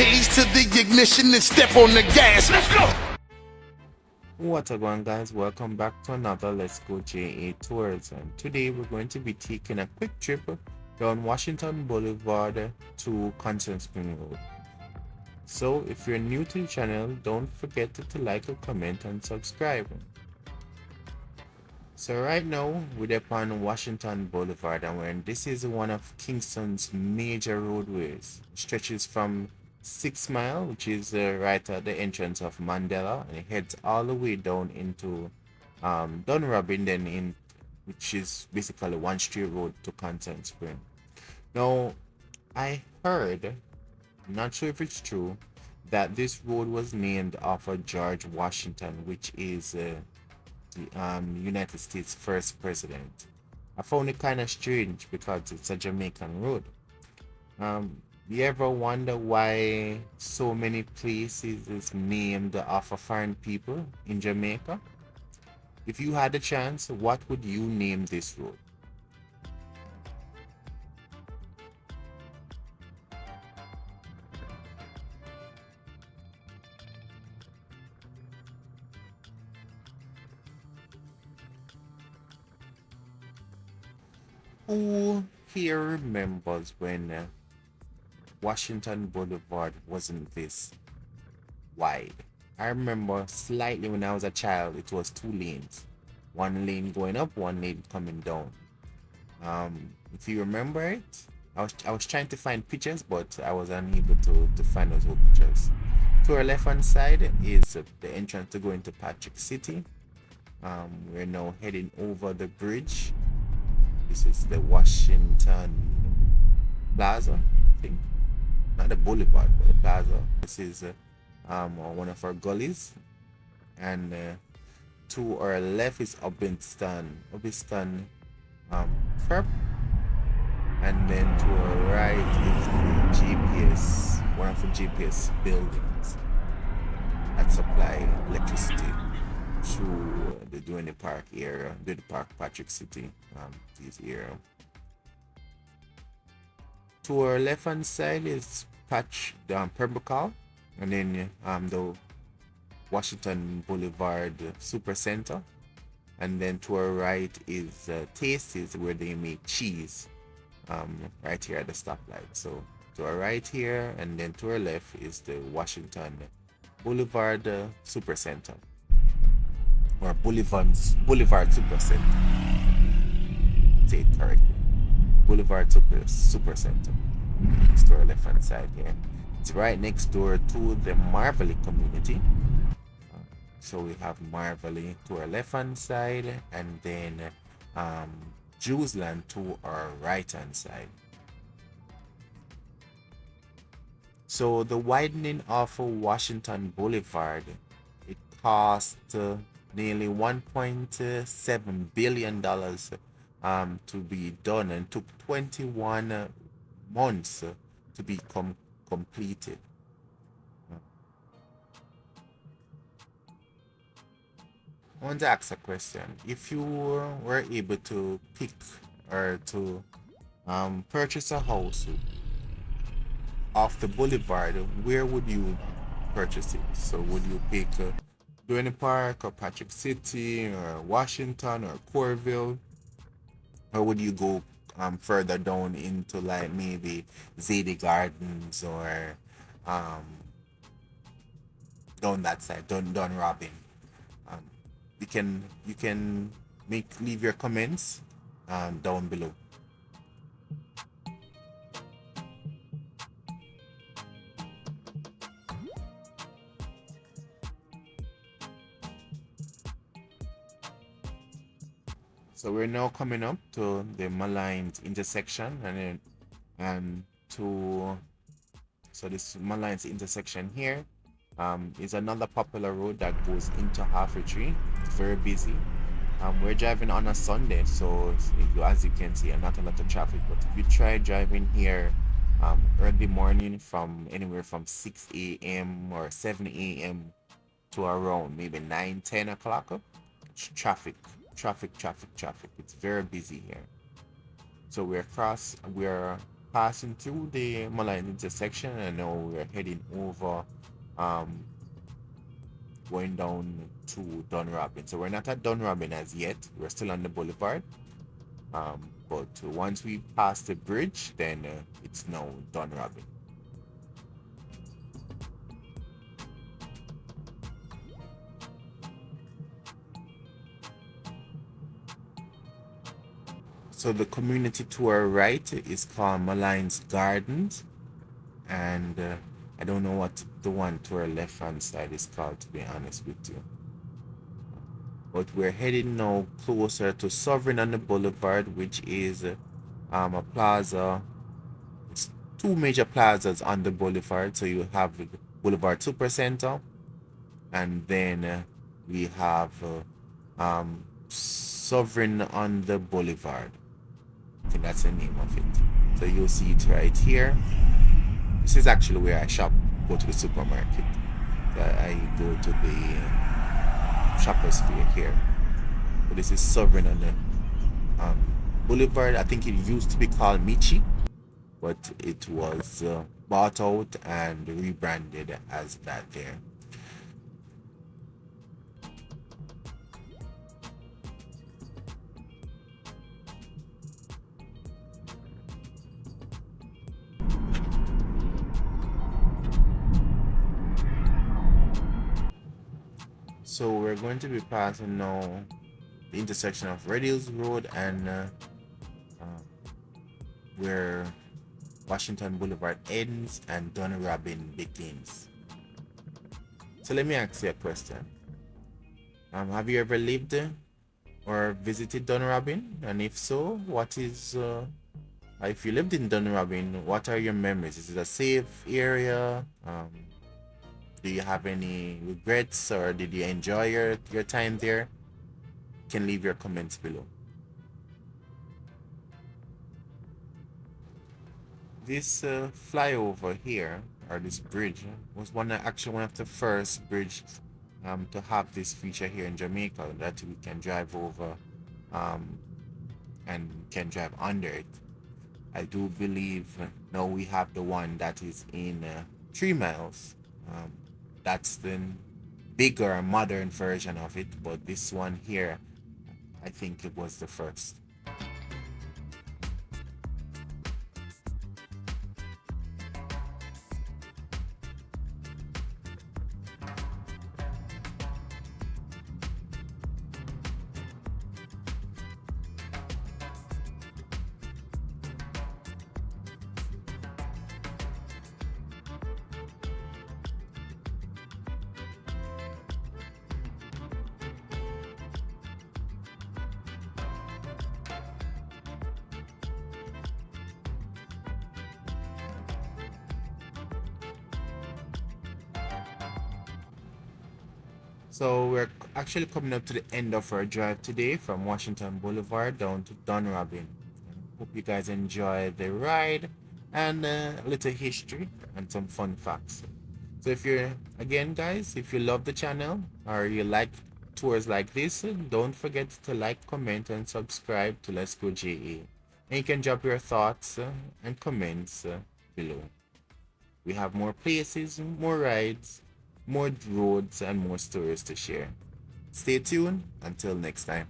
keys to the ignition and step on the gas. Let's go. What's up, guys? Welcome back to another Let's Go JA Tours, and today we're going to be taking a quick trip down Washington Boulevard to Constant Spring Road. So if you're new to the channel, don't forget to like, comment and subscribe. So right now we're up on Washington Boulevard, and this is one of Kingston's major roadways. It stretches from 6 Mile, which is right at the entrance of Mandela, and it heads all the way down into Dunrobin, which is basically one straight road to Constant Spring. Now, I heard, I'm not sure if it's true, that this road was named after George Washington, which is the United States' first president. I found it kind of strange because it's a Jamaican road. You ever wonder why so many places is named after foreign people in Jamaica? If you had a chance, what would you name this road? Who here remembers when Washington Boulevard wasn't this wide? I remember slightly when I was a child, it was 2 lanes. 1 lane going up, 1 lane coming down. If you remember it, I was trying to find pictures, but I was unable to find those old pictures. To our left hand side is the entrance to go into Patrick City. We're now heading over the bridge. This is the Washington Plaza, I think. Not the boulevard, but the plaza. This is one of our gullies, and to our left is Ubiston Prep, and then to our right is the GPS, one of the GPS buildings that supply electricity to the Duane Park area, the Park Patrick City, this area. To our left hand side is Pembroke, and then the Washington Boulevard Super Center, and then to our right is Tasties, where they make cheese, right here at the stoplight. So to our right here, and then to our left is the Washington Boulevard Super Center, or Boulevard Super Center. Say it correctly. Boulevard Super Center. It's to our left hand side here. It's right next door to the Marvelly community. So we have Marvelly to our left hand side, and then Jewsland to our right hand side. So the widening of Washington Boulevard, it cost nearly $1.7 billion to be done, and took 21 months to become completed. I want to ask a question. If you were able to pick or to purchase a house off the boulevard, where would you purchase it? So would you pick Duane Park or Patrick City or Washington or Corville? Or would you go further down into like maybe Zadie Gardens or down that side, Dunrobin? You can leave your comments down below. So we're now coming up to the Malines intersection, and then so this Malines intersection here is another popular road that goes into Halfway Tree. It's very busy. We're driving on a Sunday, so as you can see, not a lot of traffic. But if you try driving here early morning, from anywhere from 6 a.m. or 7 a.m. to around maybe 9-10 o'clock, traffic. It's very busy here. So we're passing through the Malines intersection, and now we're heading over, um, going down to Dunrobin. So we're not at Dunrobin as yet. We're still on the boulevard. But once we pass the bridge, then it's now Dunrobin. So the community to our right is called Malines Gardens, and I don't know what the one to our left hand side is called, to be honest with you. But we're heading now closer to Sovereign on the Boulevard, which is a plaza. It's two major plazas on the boulevard. So you have the Boulevard Supercenter, and then we have Sovereign on the Boulevard. I think that's the name of it. So you'll see it right here. This is actually where I shop, go to the supermarket. I go to the Shoppers Fair here. But this is Sovereign on the Boulevard. I think it used to be called Michi, but it was bought out and rebranded as that there. So we're going to be passing now the intersection of Red Hills Road and where Washington Boulevard ends and Dunrobin begins. So let me ask you a question. Have you ever lived or visited Dunrobin? And if so, what is if you lived in Dunrobin, what are your memories? Is it a safe area? Do you have any regrets, or did you enjoy your time there? You can leave your comments below. This flyover here, or this bridge, was actually one of the first bridge to have this feature here in Jamaica, that we can drive over and can drive under it. I do believe now we have the one that is in 3 miles. That's the bigger modern version of it, but this one here, I think it was the first. So we're actually coming up to the end of our drive today from Washington Boulevard down to Dunrobin. Hope you guys enjoy the ride and a little history and some fun facts. So if you're, again guys, if you love the channel or you like tours like this, don't forget to like, comment and subscribe to Let's Go JA. And you can drop your thoughts and comments below. We have more places, more rides, more roads and more stories to share. Stay tuned until next time.